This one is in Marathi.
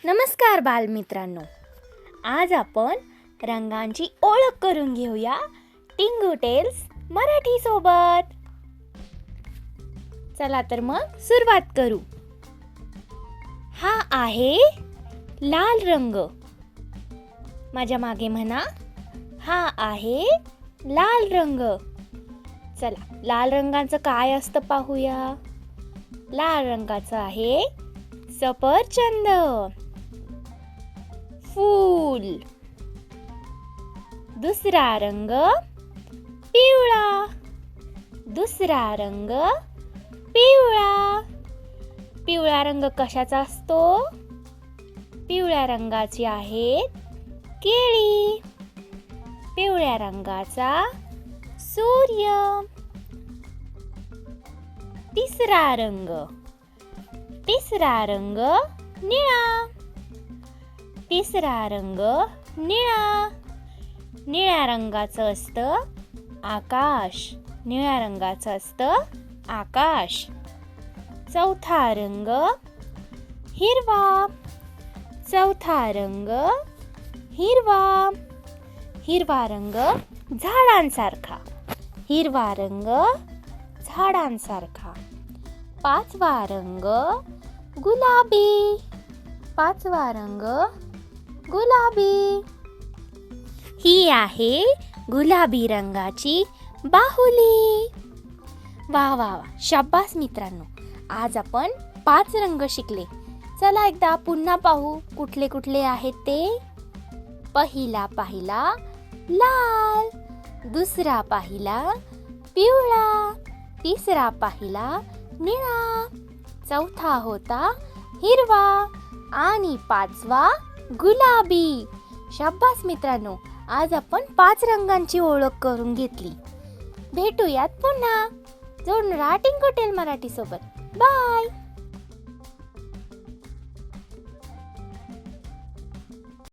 नमस्कार बालमित्रांनो, आज आपण रंगांची ओळख करून घेऊया टिंगू टेल्स मराठी सोबत. चला तर मग सुरुवात करू. हा आहे लाल रंग. माझ्या मागे म्हणा, हा आहे लाल रंग. चला, लाल रंगाचं काय असतं पाहूया. लाल रंगाचं आहे सफरचंद, फूल. दुसरा रंग पिवळा. दुसरा रंग पिवळा. पिवळा रंग कशाचा असतो? पिवळ्या रंगाची आहेत केळी. पिवळ्या रंगाचा सूर्य. तिसरा रंग. तिसरा रंग निळा. तिसरा रंग निळा. निळ्या रंगाचं असतं आकाश. निळ्या रंगाचं असतं आकाश. चौथा रंग हिरवा. चौथा रंग हिरवा. हिरवा रंग झाडांसारखा. हिरवा रंग झाडांसारखा. पाचवा रंग गुलाबी. पाचवा रंग गुलाबी. ही आहे गुलाबी रंगाची बाहुली. वा वा वा, शाबास मित्रांनो. आज आपण 5 रंग शिकले. चला एकदा पुन्हा पाहू कुठले कुठले आहेत ते. पहिला पाहिला लाल. दुसरा पाहिला पिवळा. तिसरा पाहिला निळा. चौथा होता हिरवा आणि 5वा गुलाबी. शाबास मित्रांनो, आज आपण 5 रंगांची ओळख करून घेतली. भेटूयात पुन्हा. जोडून राहा टिंगू टेल मराठी सोबत. बाय.